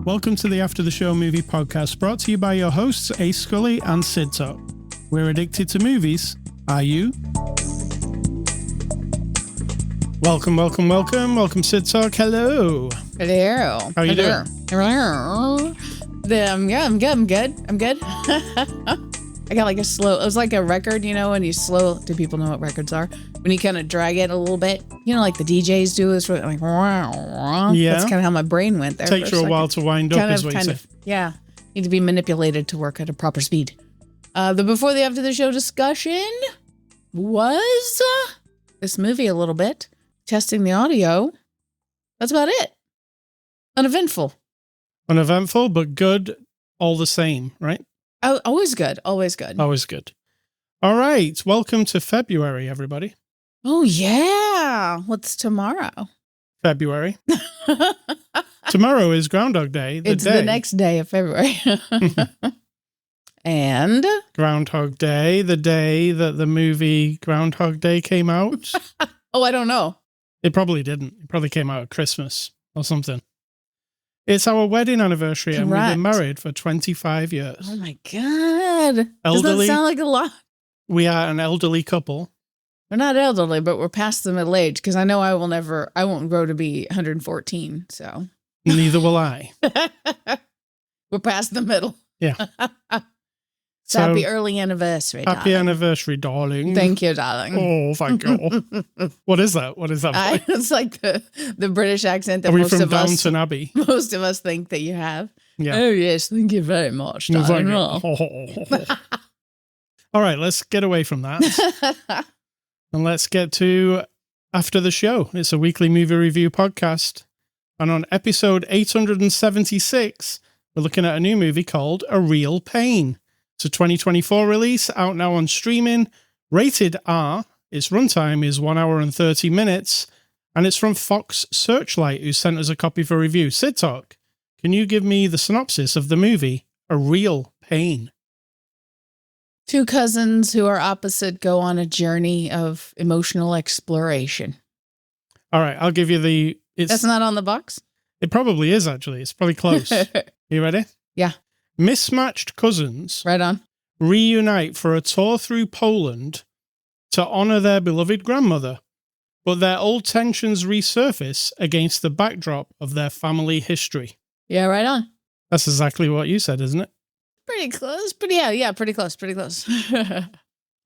Welcome to the After the Show movie podcast, brought to you by your hosts, Ace Scully and Sid Talk. We're addicted to movies. Are you? Welcome, Sid Talk. Hello. Hello. How are you doing? Hello. I'm good. I got like a slow, it was like a record, you know, when you slow, do people know what records are? When you kind of drag it a little bit, you know, like the DJs do this, like, Yeah. That's kind of how my brain went there. Takes you a while to wind up, is what you say. Yeah. Need to be manipulated to work at a proper speed. The before the after the show discussion was this movie a little bit, testing the audio. That's about it. Uneventful, but good all the same, right? Oh, always good. Always good. All right. Welcome to February, everybody. Oh, yeah. What's tomorrow? February. Tomorrow is Groundhog Day. It's the next day of February. And? Groundhog Day, the day that the movie Groundhog Day came out. Oh, I don't know. It probably didn't. It probably came out at Christmas or something. It's our wedding anniversary. Correct. And we've been married for 25 years. Oh, my God. Elderly. Doesn't that sound like a lot? We are an elderly couple. We're not elderly, but we're past the middle age because I know I won't grow to be 114, so. Neither will I. We're past the middle. Yeah. So happy early anniversary, darling. Happy anniversary, darling. Thank you, darling. Oh, thank you. What is that? It's like the British accent that Are we most from of us Downton Abbey? Most of us think that you have. Yeah. Oh, yes. Thank you very much, darling. All right, let's get away from that. And let's get to After the Show. It's a weekly movie review podcast. And on episode 876, we're looking at a new movie called A Real Pain. It's a 2024 release, out now on streaming, rated R. Its runtime is 1 hour and 30 minutes, and it's from Fox Searchlight, who sent us a copy for review. Sid Talk, can you give me the synopsis of the movie, A Real Pain? Two cousins who are opposite go on a journey of emotional exploration. All right, I'll give you That's not on the box? It probably is, actually. It's probably close. You ready? Yeah. Mismatched cousins Right on. reunite for a tour through Poland to honor their beloved grandmother, but their old tensions resurface against the backdrop of their family history. Yeah, right on. That's exactly what you said, isn't it? Pretty close. Pretty close. All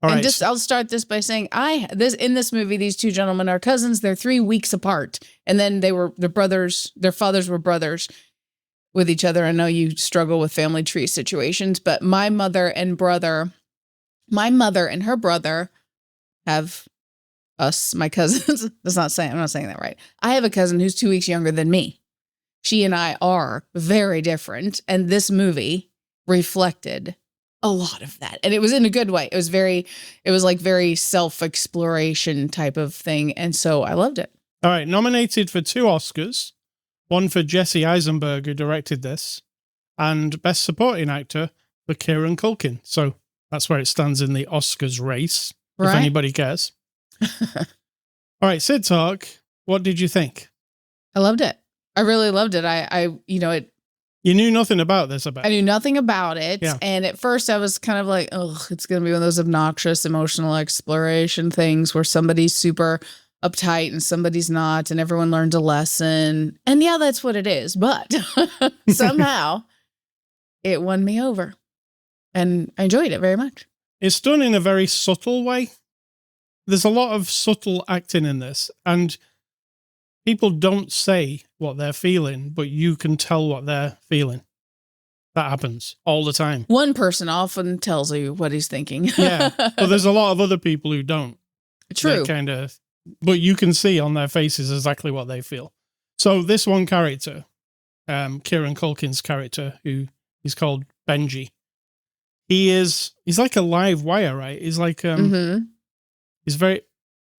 right. And I'll start this by saying in this movie, these two gentlemen are cousins. They're 3 weeks apart. And then their fathers were brothers with each other. I know you struggle with family tree situations, but my mother and her brother have us, my cousins. I'm not saying that right. I have a cousin who's 2 weeks younger than me. She and I are very different. And this movie reflected a lot of that. And it was in a good way. It was like very self-exploration type of thing. And so I loved it. All right. Nominated for 2 Oscars, one for Jesse Eisenberg, who directed this, and Best Supporting Actor for Kieran Culkin. So that's where it stands in the Oscars race, if anybody cares. All right, Sid Talk, what did you think? I loved it. I really loved it. You knew nothing about this, I knew nothing about it. Yeah. And at first I was kind of like, it's going to be one of those obnoxious emotional exploration things where somebody's super uptight and somebody's not, and everyone learned a lesson. And yeah, that's what it is. But somehow it won me over. And I enjoyed it very much. It's done in a very subtle way. There's a lot of subtle acting in this, and people don't say what they're feeling, but you can tell what they're feeling. That happens all the time. One person often tells you what he's thinking. Yeah, but there's a lot of other people who don't. True. But you can see on their faces exactly what they feel. So this one character, Kieran Culkin's character, who is called Benji, he's like a live wire, right? He's like, he's very,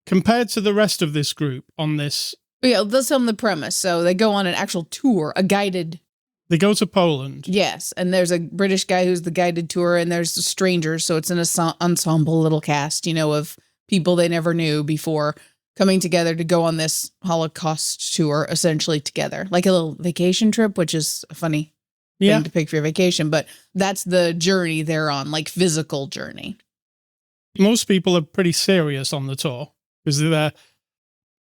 compared to the rest of this group on this. Yeah, let's tell them the premise. So they go on an actual tour, a guided. They go to Poland. Yes, and there's a British guy who's the guided tour, and there's strangers, so it's an ensemble little cast, of people they never knew before. coming together to go on this Holocaust tour, essentially together, like a little vacation trip, which is a funny thing to pick for your vacation. But that's the journey they're on, like physical journey. Most people are pretty serious on the tour because they're there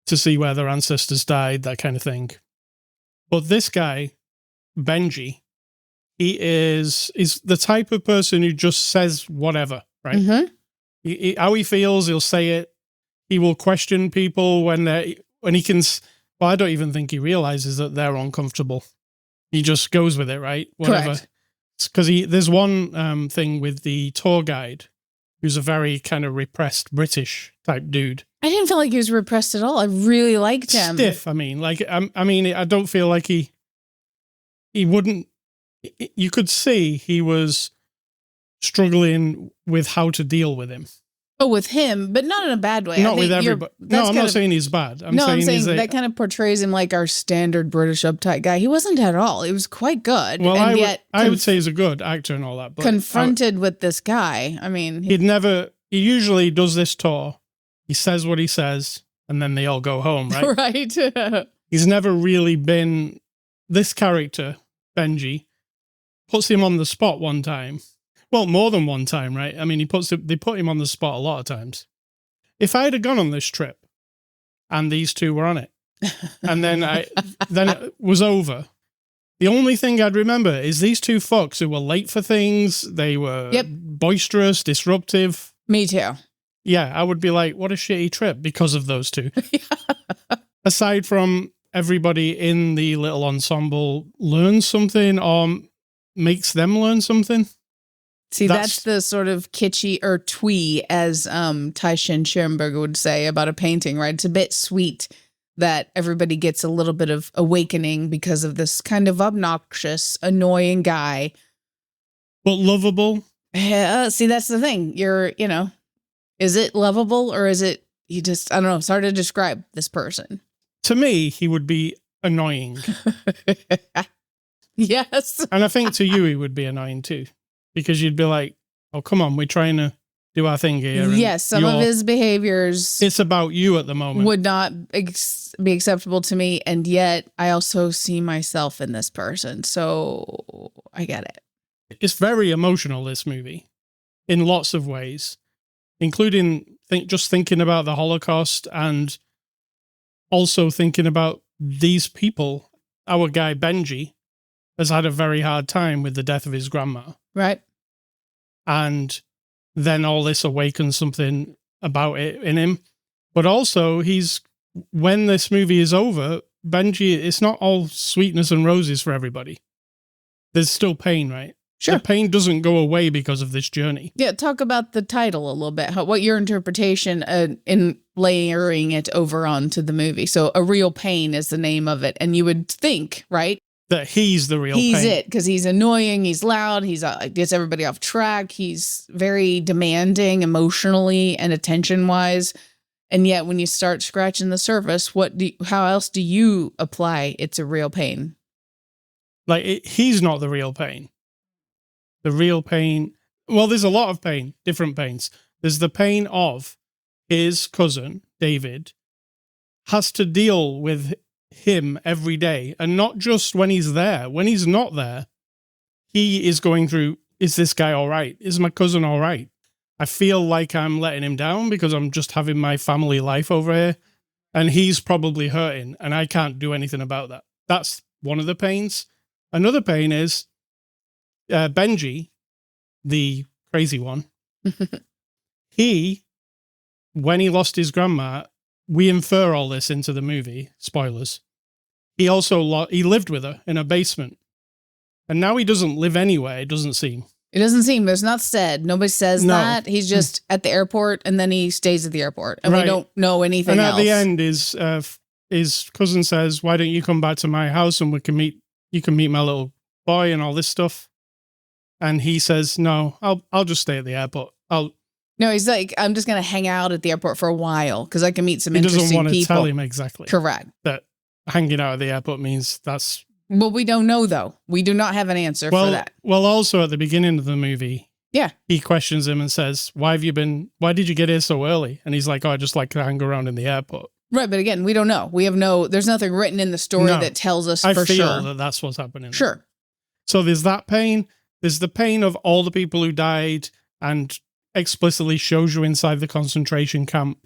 to see where their ancestors died, that kind of thing. But this guy, Benji, he's the type of person who just says whatever, right? Mm-hmm. How he feels, he'll say it. He will question people when he can. Well, I don't even think he realizes that they're uncomfortable. He just goes with it, right? Whatever. Because there's one thing with the tour guide, who's a very kind of repressed British type dude. I didn't feel like he was repressed at all. I really liked him. Stiff. I mean, I don't feel like he wouldn't. You could see he was struggling with how to deal with him. Oh, with him, but not in a bad way. Not with everybody. No, I'm not saying he's bad. I'm saying that kind of portrays him like our standard British uptight guy. He wasn't at all. He was quite good. Well, and I would say he's a good actor and all that. But confronted with this guy, I mean... He usually does this tour. He says what he says, and then they all go home, right? Right. He's never really been... This character, Benji, puts him on the spot one time. Well, more than one time, right? I mean, they put him on the spot a lot of times. If I had gone on this trip and these two were on it, and then it was over, the only thing I'd remember is these two fucks who were late for things. They were boisterous, disruptive. Me too. Yeah, I would be like, what a shitty trip because of those two. Aside from everybody in the little ensemble learns something or makes them learn something. See, that's the sort of kitschy or twee, as Tyshin Schoenberger would say about a painting, right? It's a bit sweet that everybody gets a little bit of awakening because of this kind of obnoxious, annoying guy. But lovable. Yeah, see, that's the thing. Is it lovable or is it, I don't know, it's hard to describe this person. To me, he would be annoying. Yes. And I think to you, he would be annoying too. Because you'd be like, oh, come on, we're trying to do our thing here. Yes, some of his behaviors... It's about you at the moment. ...would not be acceptable to me, and yet I also see myself in this person, so I get it. It's very emotional, this movie, in lots of ways, including just thinking about the Holocaust and also thinking about these people. Our guy, Benji, has had a very hard time with the death of his grandma. Right. And then all this awakens something about it in him. But also, when this movie is over, Benji, it's not all sweetness and roses for everybody. There's still pain, right? Sure. The pain doesn't go away because of this journey. Yeah, talk about the title a little bit. What your interpretation in layering it over onto the movie. So A Real Pain is the name of it. And you would think, right? That he's the real pain. He's it, because he's annoying, he's loud, he's gets everybody off track, he's very demanding emotionally and attention-wise. And yet when you start scratching the surface, how else do you apply it's a real pain? Like, he's not the real pain. The real pain... Well, there's a lot of pain, different pains. There's the pain of his cousin, David, has to deal with him every day, and not just when he's there. When he's not there, he is going through, is this guy all right? Is my cousin all right? I feel like I'm letting him down because I'm just having my family life over here, and he's probably hurting, and I can't do anything about that. That's one of the pains. Another pain is Benji, the crazy one. When he lost his grandma, we infer all this into the movie. Spoilers. He also he lived with her in a basement. And now he doesn't live anywhere, it doesn't seem. It doesn't seem. It's not said. Nobody says that. He's just at the airport, and then he stays at the airport. And we don't know anything else. And at the end, his cousin says, why don't you come back to my house and you can meet my little boy and all this stuff. And he says, no, I'll just stay at the airport. No, he's like, I'm just going to hang out at the airport for a while because I can meet some interesting people. He doesn't want to tell him exactly. Correct. That hanging out at the airport means that's... Well, we don't know, though. We do not have an answer for that. Well, also at the beginning of the movie, he questions him and says, why did you get here so early? And he's like, oh, I just like to hang around in the airport. Right, but again, we don't know. There's nothing written in the story that tells us I for feel sure. that that's what's happening. Sure. So there's that pain. There's the pain of all the people who died and explicitly shows you inside the concentration camp.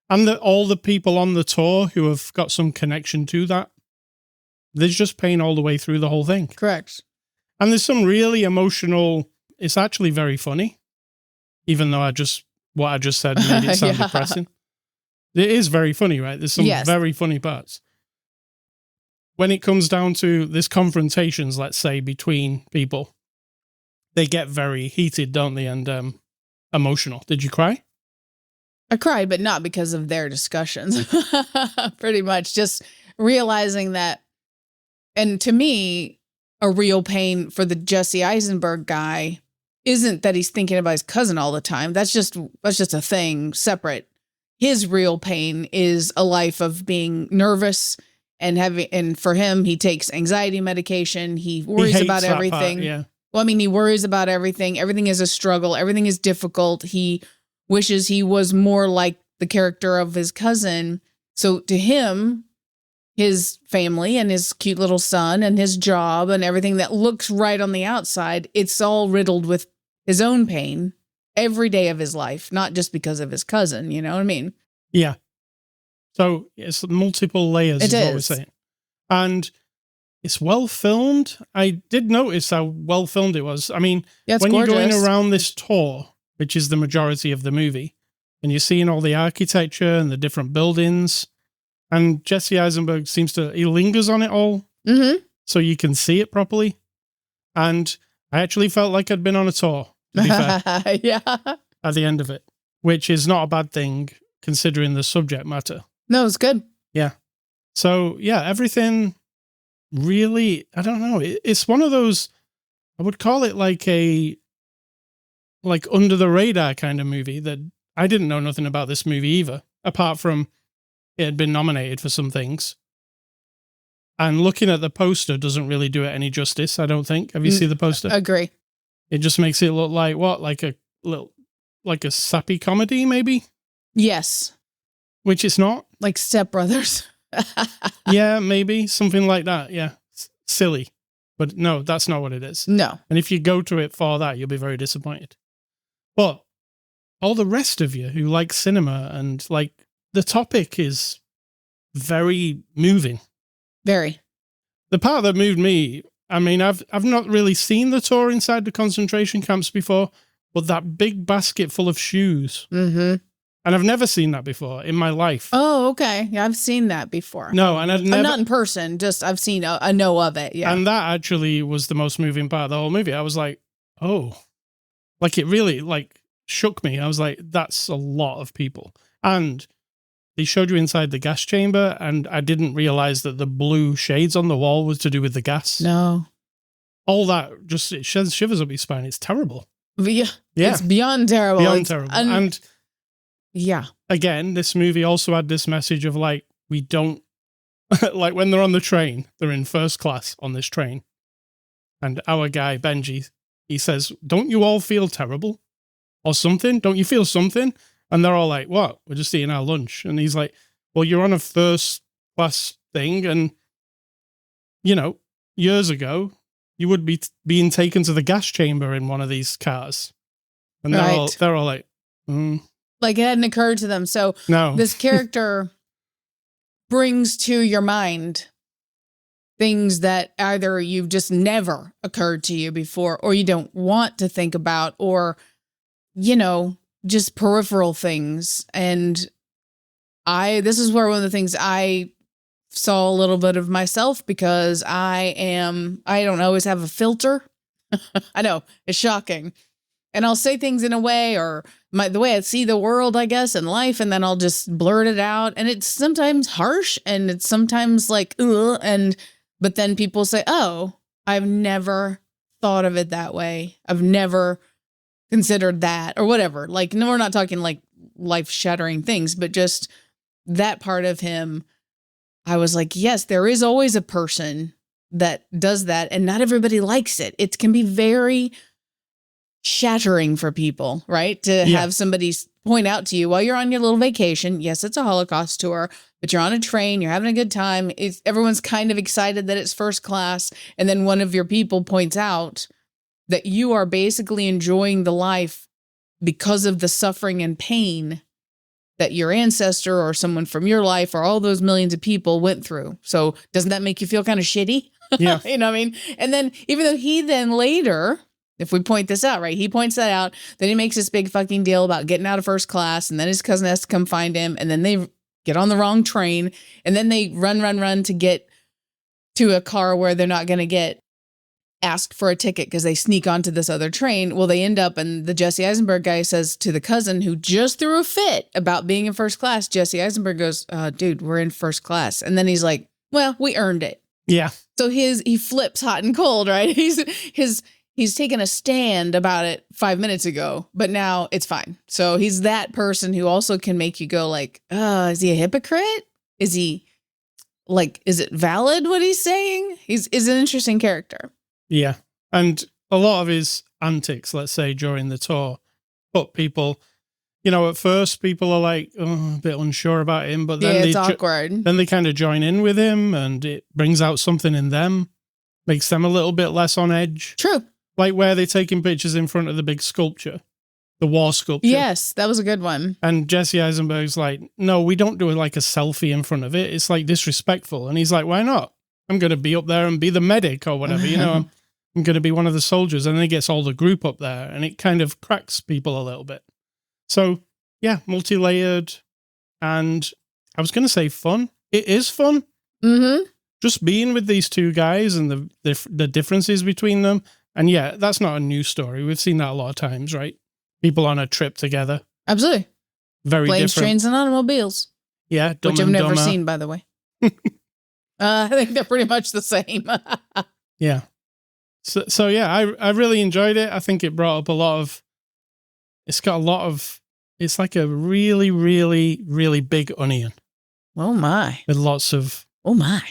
And all the people on the tour who have got some connection to that. There's just pain all the way through the whole thing. Correct. And there's some really emotional, it's actually very funny. Even though what I just said made it sound depressing. It is very funny, right? There's some very funny parts. When it comes down to this confrontations, let's say, between people, they get very heated, don't they? And emotional. Did you cry? I cried, but not because of their discussions. Pretty much just realizing that. And to me, a real pain for the Jesse Eisenberg guy isn't that he's thinking about his cousin all the time. That's just a thing separate. His real pain is a life of being nervous and for him, he takes anxiety medication. He worries about everything. Part, yeah. Well, I mean, he worries about everything. Everything is a struggle. Everything is difficult. He wishes he was more like the character of his cousin. So to him, his family and his cute little son and his job and everything that looks right on the outside, it's all riddled with his own pain every day of his life, not just because of his cousin. You know what I mean? Yeah. So it's multiple layers is what we're saying. And it's well filmed. I did notice how well filmed it was. I mean, when gorgeous. You're going around this tour, which is the majority of the movie, and you're seeing all the architecture and the different buildings, and Jesse Eisenberg he lingers on it all, so you can see it properly. And I actually felt like I'd been on a tour, to be fair, yeah. at the end of it, which is not a bad thing considering the subject matter. No, it's good. Yeah. So, yeah, everything really, I don't know. It's one of those, I would call it like under the radar kind of movie that I didn't know nothing about this movie either, apart from it had been nominated for some things. And looking at the poster doesn't really do it any justice, I don't think. Have you seen the poster? Agree. It just makes it look like what? Like a sappy comedy, maybe? Yes. Which it's not. Like Step Brothers. Yeah, maybe. Something like that. Yeah. Silly. But no, that's not what it is. No. And if you go to it for that, you'll be very disappointed. But all the rest of you who like cinema and like the topic is very moving. Very. The part that moved me, I mean, I've not really seen the tour inside the concentration camps before, but that big basket full of shoes. Mm-hmm. And I've never seen that before in my life. Oh, okay. Yeah, I've seen that before. No, and I've never... not in person, just I've seen, I know of it, yeah. And that actually was the most moving part of the whole movie. I was like, oh. Like, it really, like, shook me. I was like, that's a lot of people. And they showed you inside the gas chamber, and I didn't realize that the blue shades on the wall was to do with the gas. No. All that, just, it shivers up your spine. It's terrible. Yeah. It's beyond terrible. Beyond terrible. And yeah. Again, this movie also had this message of like, we don't, like when they're on the train, they're in first class on this train. And our guy, Benji, he says, don't you all feel terrible or something? Don't you feel something? And they're all like, what? We're just eating our lunch. And he's like, well, you're on a first class thing. And, you know, years ago, you would be being taken to the gas chamber in one of these cars. And they're all like, Like it hadn't occurred to them. So no. This character brings to your mind things that either you've just never occurred to you before, or you don't want to think about, or, you know, just peripheral things. And this is where one of the things I saw a little bit of myself, because I don't always have a filter. I know, it's shocking. And I'll say things in a way, or the way I see the world, I guess, and life, and then I'll just blurt it out. And it's sometimes harsh, and it's sometimes like, ugh, but then people say, oh, I've never thought of it that way. I've never considered that, or whatever. Like, no, we're not talking like life-shattering things, but just that part of him, I was like, yes, there is always a person that does that, and not everybody likes it. It can be very shattering for people, right? To have somebody point out to you while you're on your little vacation. Yes, it's a Holocaust tour, but you're on a train, you're having a good time. Everyone's kind of excited that it's first class. And then one of your people points out that you are basically enjoying the life because of the suffering and pain that your ancestor or someone from your life or all those millions of people went through. So doesn't that make you feel kind of shitty? Yeah. You know what I mean? And then even though he then later, if we point this out, right, he points that out, then he makes this big fucking deal about getting out of first class, and then his cousin has to come find him, and then they get on the wrong train, and then they run to get to a car where they're not going to get asked for a ticket because they sneak onto this other train. Well, they end up, and the Jesse Eisenberg guy says to the cousin who just threw a fit about being in first class, Jesse Eisenberg goes, dude, we're in first class. And then he's like, well, we earned it. Yeah. So he flips hot and cold, right? He's taken a stand about it 5 minutes ago, but now it's fine. So he's that person who also can make you go like, is he a hypocrite? Is he like, is it valid what he's saying? He's an interesting character. Yeah. And a lot of his antics, let's say, during the tour, put people, at first people are like, a bit unsure about him, but then it's awkward. Then they kind of join in with him, and it brings out something in them, makes them a little bit less on edge. True. Like where they're taking pictures in front of the big sculpture, the war sculpture. Yes, that was a good one. And Jesse Eisenberg's like, no, we don't do like a selfie in front of it. It's like disrespectful. And he's like, why not? I'm going to be up there and be the medic or whatever, I'm going to be one of the soldiers. And then he gets all the group up there, and it kind of cracks people a little bit. So, yeah, multi-layered, and I was going to say fun. It is fun. Mm-hmm. Just being with these two guys and the differences between them. And yeah, that's not a new story. We've seen that a lot of times, right? People on a trip together. Absolutely. Very Planes, different. trains, and automobiles. Yeah, Dumb which I've and never Dumber. seen, by the way. I think they're pretty much the same. Yeah. So yeah, I really enjoyed it. I think it brought up it's like a really, really, really big onion. Oh my. With lots of... Oh my.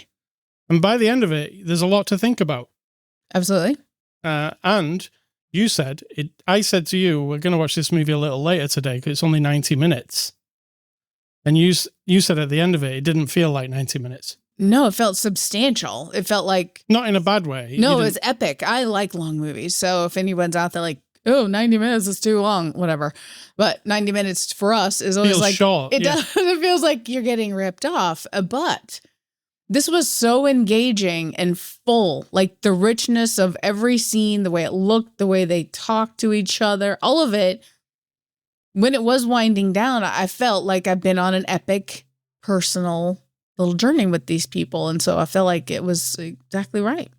And by the end of it, there's a lot to think about. Absolutely. And you said, I said to you, we're going to watch this movie a little later today because it's only 90 minutes. And you said at the end of it didn't feel like 90 minutes. No, it felt substantial. It felt like... Not in a bad way. No, it was epic. I like long movies. So if anyone's out there like, 90 minutes is too long, whatever. But 90 minutes for us is always feels like... short. It does. It feels like you're getting ripped off. But this was so engaging and full. Like the richness of every scene, the way it looked, the way they talked to each other, all of it. When it was winding down, I felt like I've been on an epic, personal little journey with these people. And so I felt like it was exactly right.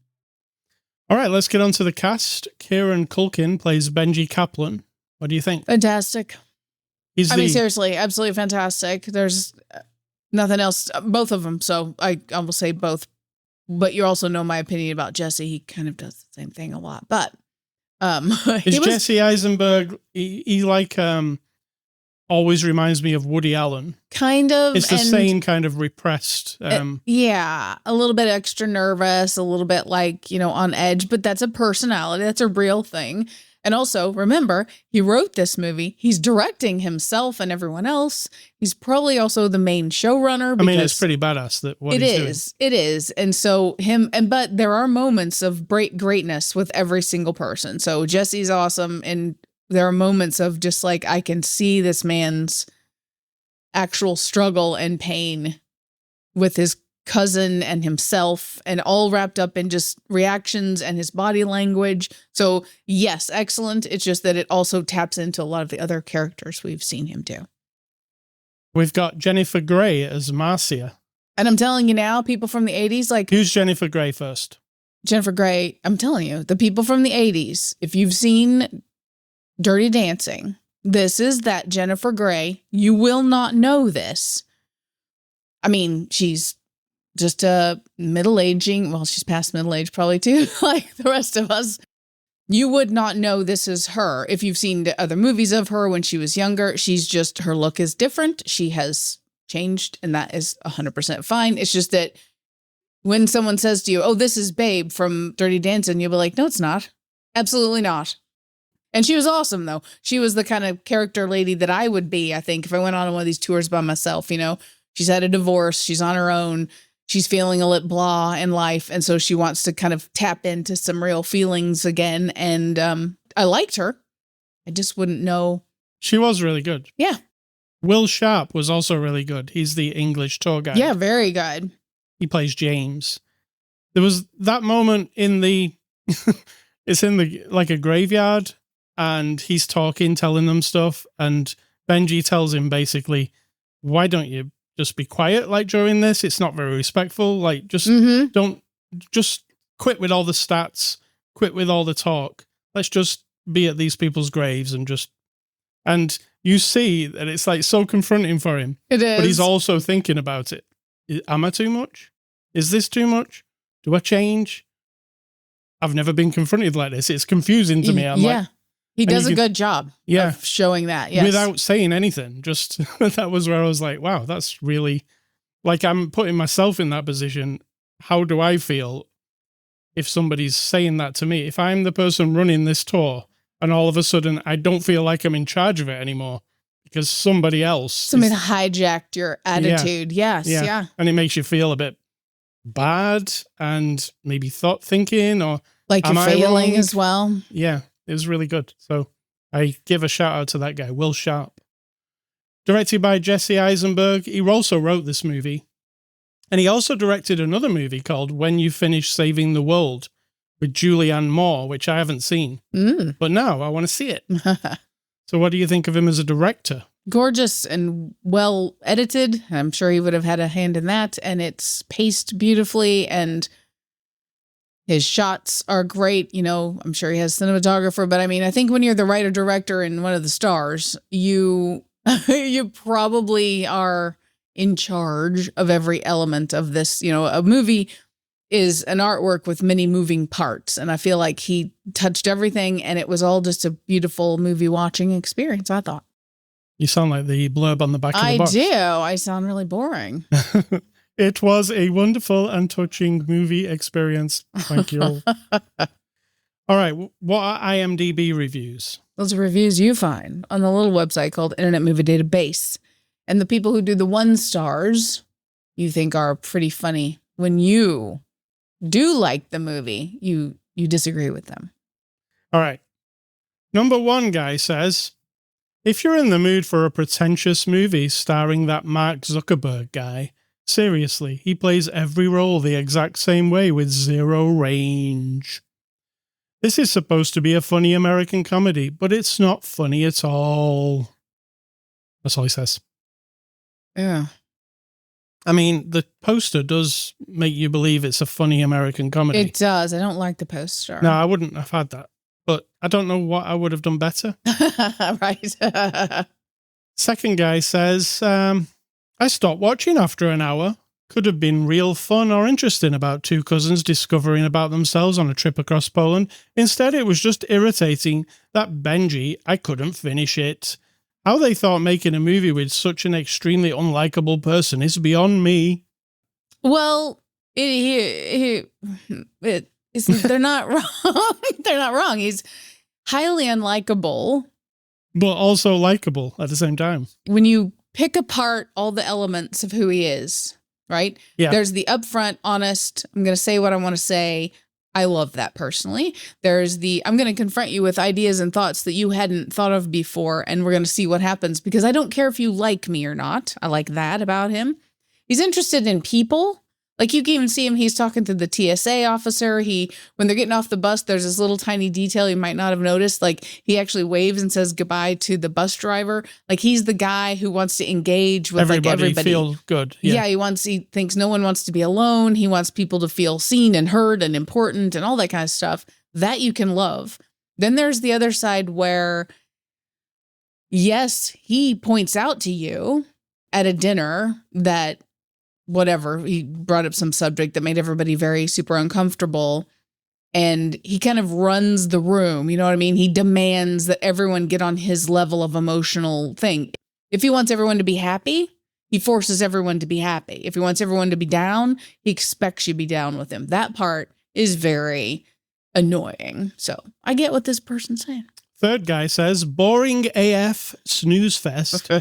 All right, let's get on to the cast. Kieran Culkin plays Benji Kaplan. What do you think? Fantastic. Seriously, absolutely fantastic. There's nothing else. Both of them. So I will say both. But you also know my opinion about Jesse. He kind of does the same thing a lot. But Jesse Eisenberg, he like always reminds me of Woody Allen. Kind of. It's the same kind of repressed. Yeah, a little bit extra nervous, a little bit like, on edge, but that's a personality. That's a real thing. And also, remember, he wrote this movie. He's directing himself and everyone else. He's probably also the main showrunner. It's pretty badass that what he's doing. It is. And so but there are moments of greatness with every single person. So Jesse's awesome. And there are moments of just like, I can see this man's actual struggle and pain with his cousin and himself, and all wrapped up in just reactions and his body language. So yes, excellent. It's just that it also taps into a lot of the other characters we've seen him do. We've got Jennifer Grey as Marcia. And I'm telling you now, people from the 80s, like... Who's Jennifer Grey first? Jennifer Grey, I'm telling you, the people from the 80s, if you've seen Dirty Dancing, this is that Jennifer Grey. You will not know this. I mean, she's just a middle-aging, well, she's past middle age probably too, like the rest of us. You would not know this is her. If you've seen the other movies of her when she was younger, her look is different. She has changed, and that is 100% fine. It's just that when someone says to you, oh, this is Babe from Dirty Dancing, you'll be like, no, it's not. Absolutely not. And she was awesome, though. She was the kind of character lady that I would be, I think, if I went on one of these tours by myself, She's had a divorce. She's on her own. She's feeling a little blah in life. And so she wants to kind of tap into some real feelings again. And I liked her. I just wouldn't know. She was really good. Yeah. Will Sharp was also really good. He's the English tour guide. Yeah, very good. He plays James. There was that moment in the, it's in the, like a graveyard, and he's talking, telling them stuff. And Benji tells him basically, why don't you just be quiet like during this? It's not very respectful. Like just don't, just quit with all the stats, quit with all the talk. Let's just be at these people's graves and just, and you see that it's like so confronting for him. It is. But he's also thinking about it. Am I too much? Is this too much? Do I change? I've never been confronted like this. It's confusing to me. I'm like, he does a good job of showing that. Yes. Without saying anything. Just that was where I was like, wow, that's really, like, I'm putting myself in that position. How do I feel if somebody's saying that to me? If I'm the person running this tour and all of a sudden I don't feel like I'm in charge of it anymore because somebody hijacked your attitude. Yes. Yeah. And it makes you feel a bit bad and maybe thinking or like you're failing as well. Yeah, it was really good. So I give a shout out to that guy, Will Sharp. Directed by Jesse Eisenberg. He also wrote this movie. And he also directed another movie called When You Finish Saving the World with Julianne Moore, which I haven't seen. But now I want to see it. So what do you think of him as a director? Gorgeous and well edited. I'm sure he would have had a hand in that. And it's paced beautifully and his shots are great. You know, I'm sure he has a cinematographer, but I mean, I think when you're the writer director and one of the stars, you probably are in charge of every element of this. You know, a movie is an artwork with many moving parts. And I feel like he touched everything and it was all just a beautiful movie watching experience, I thought. You sound like the blurb on the back of the box. I do. I sound really boring. It was a wonderful and touching movie experience. Thank you all. All right. What are IMDb reviews? Those are reviews you find on the little website called Internet Movie Database. And the people who do the 1 stars you think are pretty funny. When you do like the movie, you disagree with them. All right. Number 1 guy says, if you're in the mood for a pretentious movie starring that Mark Zuckerberg guy, seriously, he plays every role the exact same way with zero range. This is supposed to be a funny American comedy, but it's not funny at all. That's all he says. Yeah. I mean, the poster does make you believe it's a funny American comedy. It does. I don't like the poster. No, I wouldn't have had that. But I don't know what I would have done better. Right. Second guy says, I stopped watching after an hour. Could have been real fun or interesting about 2 cousins discovering about themselves on a trip across Poland. Instead, it was just irritating that Benji, I couldn't finish it. How they thought making a movie with such an extremely unlikable person is beyond me. Well, they're not wrong. They're not wrong. He's highly unlikable. But also likable at the same time. When you pick apart all the elements of who he is, right? Yeah. There's the upfront, honest, I'm going to say what I want to say. I love that personally. There's the, I'm going to confront you with ideas and thoughts that you hadn't thought of before, and we're going to see what happens because I don't care if you like me or not. I like that about him. He's interested in people. Like you can even see him, he's talking to the TSA officer. When they're getting off the bus, there's this little tiny detail you might not have noticed. Like he actually waves and says goodbye to the bus driver. Like he's the guy who wants to engage with everybody. Feel good. Yeah. He thinks no one wants to be alone. He wants people to feel seen and heard and important and all that kind of stuff that you can love. Then there's the other side where, yes, he points out to you at a dinner that whatever, he brought up some subject that made everybody very super uncomfortable. And he kind of runs the room. You know what I mean? He demands that everyone get on his level of emotional thing. If he wants everyone to be happy, he forces everyone to be happy. If he wants everyone to be down, he expects you to be down with him. That part is very annoying. So I get what this person's saying. Third guy says, boring AF snooze fest.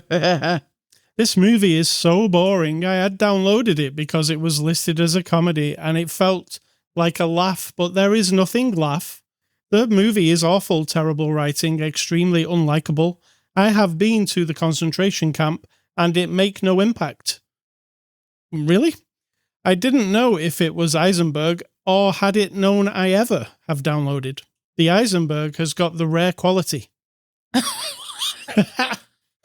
This movie is so boring. I had downloaded it because it was listed as a comedy and it felt like a laugh, but there is nothing laugh. The movie is awful, terrible writing, extremely unlikable. I have been to the concentration camp and it make no impact. Really? I didn't know if it was Eisenberg or had it known I ever have downloaded. The Eisenberg has got the rare quality.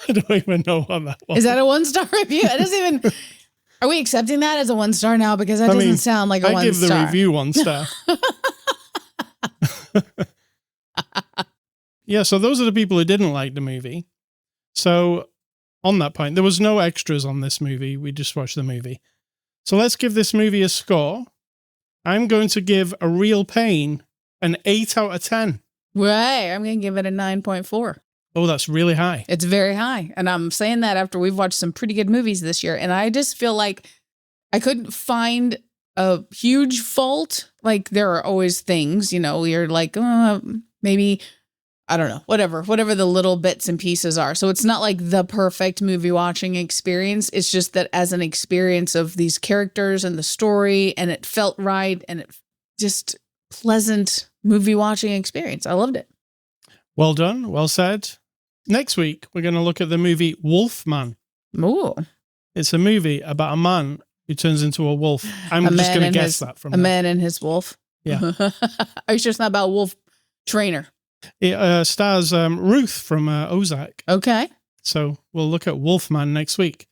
I don't even know what that was. Is that a 1-star review? It doesn't even. Are we accepting that as a 1-star now? Because that doesn't sound like a 1-star. I give the review 1 star. Yeah, so those are the people who didn't like the movie. So on that point, there was no extras on this movie. We just watched the movie. So let's give this movie a score. I'm going to give A Real Pain an 8 out of 10. Right. I'm going to give it a 9.4. Oh, that's really high. It's very high. And I'm saying that after we've watched some pretty good movies this year. And I just feel like I couldn't find a huge fault. Like there are always things, you're like, maybe, I don't know, whatever the little bits and pieces are. So it's not like the perfect movie watching experience. It's just that as an experience of these characters and the story, and it felt right. And it just pleasant movie watching experience. I loved it. Well done. Well said. Next week, we're going to look at the movie Wolfman. Ooh. It's a movie about a man who turns into a wolf. I'm just going to guess that from a man and his wolf. Yeah. Are you sure it's not about Wolf Trainer? It stars Ruth from Ozark. Okay. So we'll look at Wolfman next week.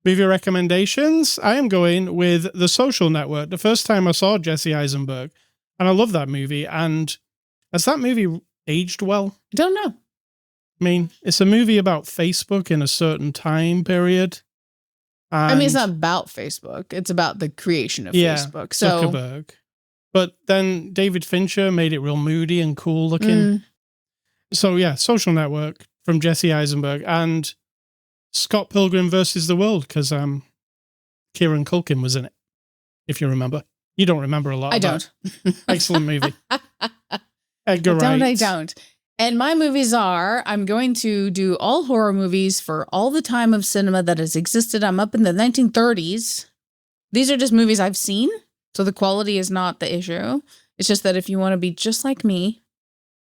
Movie recommendations. I am going with The Social Network. The first time I saw Jesse Eisenberg, and I love that movie. And has that movie aged well? I don't know. I mean, it's a movie about Facebook in a certain time period. It's not about Facebook. It's about the creation of Facebook. So Zuckerberg. But then David Fincher made it real moody and cool looking. So yeah, Social Network from Jesse Eisenberg and Scott Pilgrim versus the World because Kieran Culkin was in it, if you remember. You don't remember a lot. I don't. Excellent movie. Edgar Wright. I don't. And my movies are, I'm going to do all horror movies for all the time of cinema that has existed. I'm up in the 1930s. These are just movies I've seen, so the quality is not the issue. It's just that if you want to be just like me,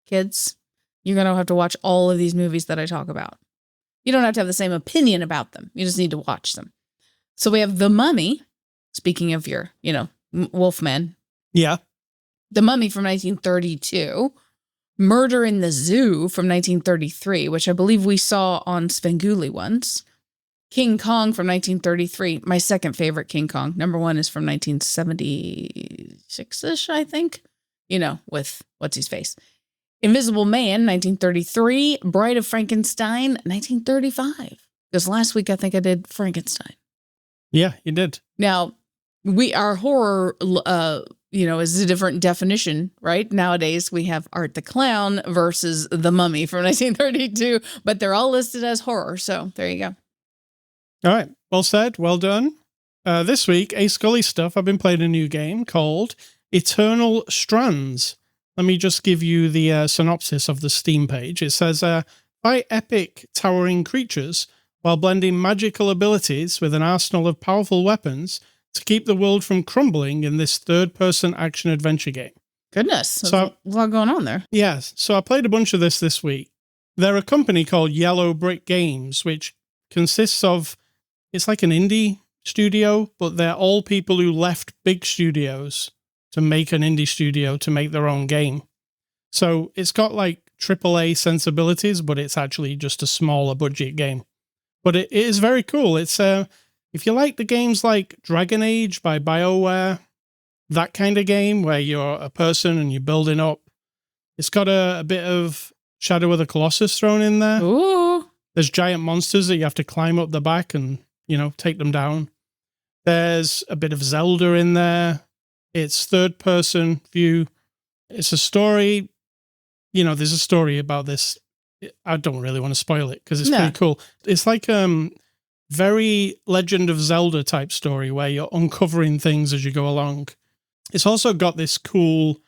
kids, you're going to have to watch all of these movies that I talk about. You don't have to have the same opinion about them. You just need to watch them. So we have The Mummy, speaking of your, Wolfman. Yeah. The Mummy from 1932. Murder in the Zoo from 1933, which I believe we saw on Svengoolie once. King Kong from 1933, my second favorite King Kong. Number 1 is from 1976-ish, I think. With what's-his-face. Invisible Man, 1933. Bride of Frankenstein, 1935. Because last week I think I did Frankenstein. Yeah, you did. Now, our horror is a different definition, right? Nowadays, we have Art the Clown versus The Mummy from 1932, but they're all listed as horror, so there you go. All right. Well said. Well done. This week, A Scully stuff, I've been playing a new game called Eternal Strands. Let me just give you the synopsis of the Steam page. It says, fight epic, towering creatures while blending magical abilities with an arsenal of powerful weapons to keep the world from crumbling in this third-person action-adventure game. Goodness. So, a lot going on there. Yes. So I played a bunch of this week. They're a company called Yellow Brick Games, which consists of, it's like an indie studio, but they're all people who left big studios to make an indie studio to make their own game. So it's got like AAA sensibilities, but it's actually just a smaller budget game. But it is very cool. It's if you like the games like Dragon Age by BioWare, that kind of game where you're a person and you're building up, it's got a bit of Shadow of the Colossus thrown in there. Ooh. There's giant monsters that you have to climb up the back and, take them down. There's a bit of Zelda in there. It's third-person view. It's a story. There's a story about this. I don't really want to spoil it because it's pretty cool. It's like very Legend of Zelda type story where you're uncovering things as you go along. It's also got this cool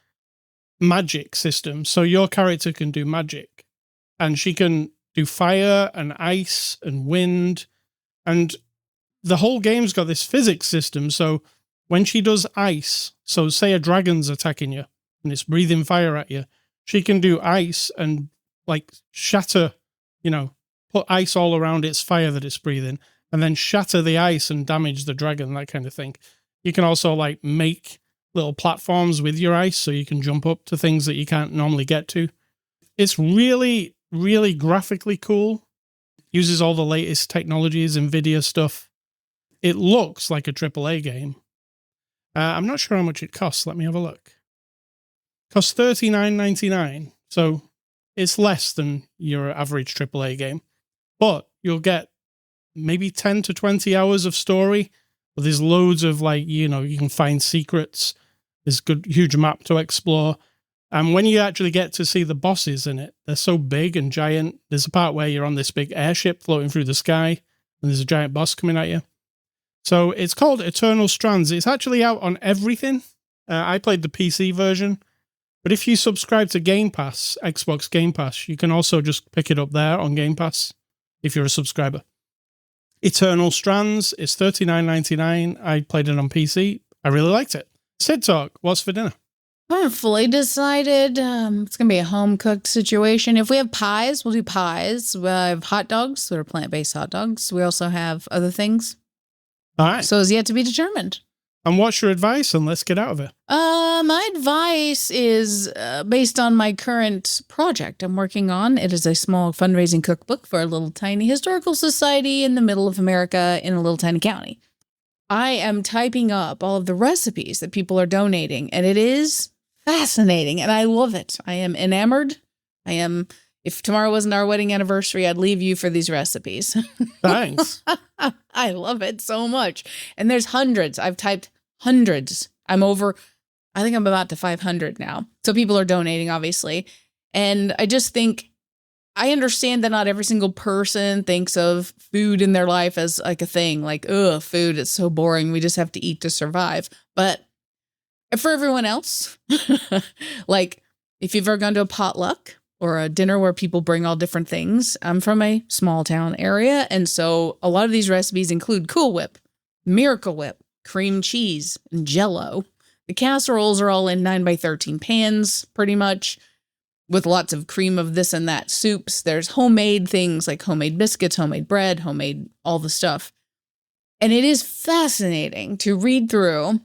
magic system. So your character can do magic and she can do fire and ice and wind. And the whole game's got this physics system. So when she does ice, so say a dragon's attacking you and it's breathing fire at you, she can do ice and like shatter, put ice all around its fire that it's breathing, and then shatter the ice and damage the dragon, that kind of thing. You can also like make little platforms with your ice so you can jump up to things that you can't normally get to. It's really, really graphically cool. Uses all the latest technologies, NVIDIA stuff. It looks like a AAA game. I'm not sure how much it costs. Let me have a look. Costs $39.99. So it's less than your average AAA game. But you'll get maybe 10 to 20 hours of story. But there's loads of you can find secrets. There's a huge map to explore. And when you actually get to see the bosses in it, they're so big and giant. There's a part where you're on this big airship floating through the sky, and there's a giant boss coming at you. So it's called Eternal Strands. It's actually out on everything. I played the PC version. But if you subscribe to Game Pass, Xbox Game Pass, you can also just pick it up there on Game Pass if you're a subscriber. Eternal Strands is $39.99. I played it on PC. I really liked it. Sid Talk, what's for dinner? I haven't fully decided. It's going to be a home-cooked situation. If we have pies, we'll do pies. We have hot dogs that are plant-based hot dogs. We also have other things. All right. So it's yet to be determined. And what's your advice? And let's get out of it. My advice is based on my current project I'm working on. It is a small fundraising cookbook for a little tiny historical society in the middle of America in a little tiny county. I am typing up all of the recipes that people are donating, and it is fascinating, and I love it. I am enamored. If tomorrow wasn't our wedding anniversary, I'd leave you for these recipes. Thanks. I love it so much. And there's hundreds. I've typed hundreds. I think I'm about to 500 now. So people are donating, obviously. And I just think, I understand that not every single person thinks of food in their life as like a thing. Like, food is so boring. We just have to eat to survive. But for everyone else, like if you've ever gone to a potluck or a dinner where people bring all different things, I'm from a small town area. And so a lot of these recipes include Cool Whip, Miracle Whip, cream cheese, and Jell-O. The casseroles are all in 9x13 pans, pretty much, with lots of cream of this and that soups. There's homemade things like homemade biscuits, homemade bread, homemade all the stuff. And it is fascinating to read through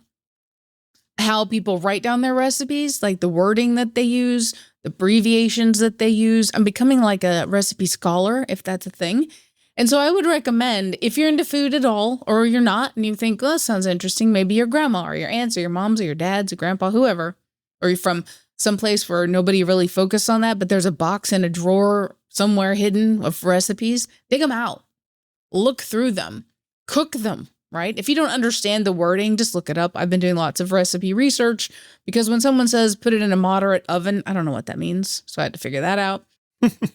how people write down their recipes, like the wording that they use, the abbreviations that they use. I'm becoming like a recipe scholar, if that's a thing. And so I would recommend, if you're into food at all, or you're not, and you think, that sounds interesting, maybe your grandma or your aunts or your moms or your dads or grandpa, whoever, or you're from someplace where nobody really focused on that, but there's a box in a drawer somewhere hidden of recipes, dig them out, look through them, cook them, right? If you don't understand the wording, just look it up. I've been doing lots of recipe research because when someone says put it in a moderate oven, I don't know what that means. So I had to figure that out.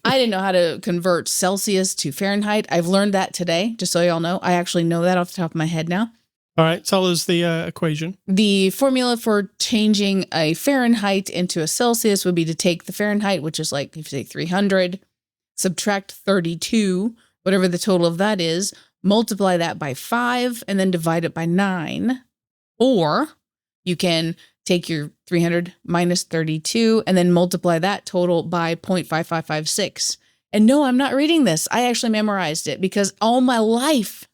I didn't know how to convert Celsius to Fahrenheit. I've learned that today, just so y'all know. I actually know that off the top of my head now. All right, tell us the equation. The formula for changing a Fahrenheit into a Celsius would be to take the Fahrenheit, which is like, if you say 300, subtract 32, whatever the total of that is, multiply that by 5, and then divide it by 9. Or you can take your 300 minus 32 and then multiply that total by 0.5556. And no, I'm not reading this. I actually memorized it because all my life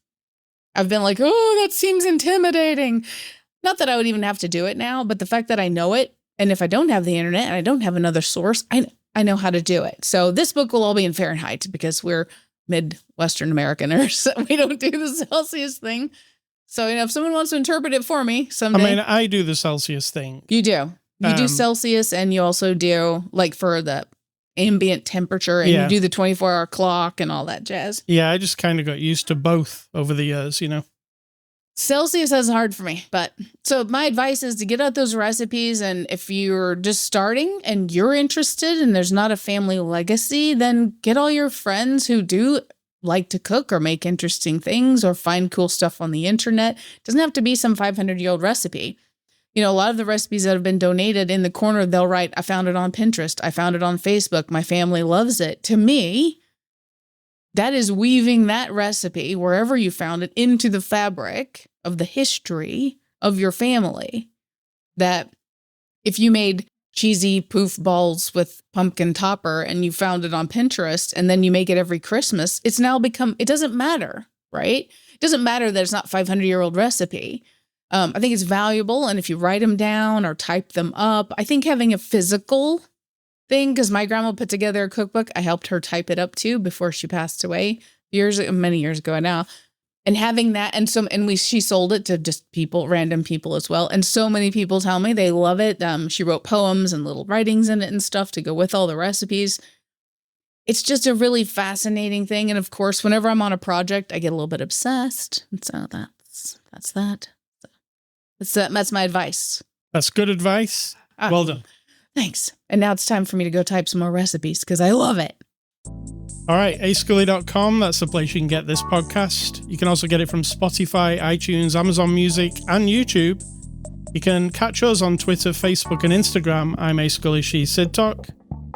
I've been like, oh, that seems intimidating. Not that I would even have to do it now, but the fact that I know it, and if I don't have the internet and I don't have another source, I know how to do it. So this book will all be in Fahrenheit because we're Midwestern Americaners. We don't do the Celsius thing. So, if someone wants to interpret it for me someday. I mean, I do the Celsius thing. You do. You do Celsius, and you also do, like, for the ambient temperature, and you do the 24-hour clock and all that jazz. Yeah, I just kind of got used to both over the years, Celsius is hard for me, but so my advice is to get out those recipes, and if you're just starting and you're interested and there's not a family legacy, then get all your friends who do like to cook or make interesting things or find cool stuff on the internet. It doesn't have to be some 500-year-old recipe. A lot of the recipes that have been donated in the corner, they'll write, I found it on Pinterest. I found it on Facebook. My family loves it. To me, That is weaving that recipe, wherever you found it, into the fabric of the history of your family. That if you made cheesy poof balls with pumpkin topper and you found it on Pinterest and then you make it every Christmas, it's now become, it doesn't matter, right? It doesn't matter that it's not 500-year-old recipe. I think it's valuable. And if you write them down or type them up, I think having a physical thing, because my grandma put together a cookbook. I helped her type it up too before she passed away many years ago now. And having that, she sold it to just random people as well. And so many people tell me they love it. She wrote poems and little writings in it and stuff to go with all the recipes. It's just a really fascinating thing. And of course, whenever I'm on a project, I get a little bit obsessed. And so that's that. That's my advice. That's good advice. Well done. Thanks. And now it's time for me to go type some more recipes because I love it. All right, ascully.com. That's the place you can get this podcast. You can also get it from Spotify, iTunes, Amazon Music, and YouTube. You can catch us on Twitter, Facebook, and Instagram. I'm ascully, she's Sid Talk.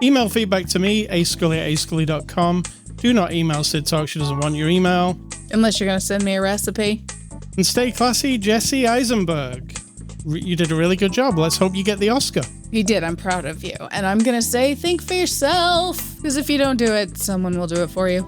Email feedback to me, ascully@ascully.com. Do not email Sid Talk. She doesn't want your email. Unless you're going to send me a recipe. And stay classy, Jesse Eisenberg. You did a really good job. Let's hope you get the Oscar. You did. I'm proud of you. And I'm going to say, think for yourself. Because if you don't do it, someone will do it for you.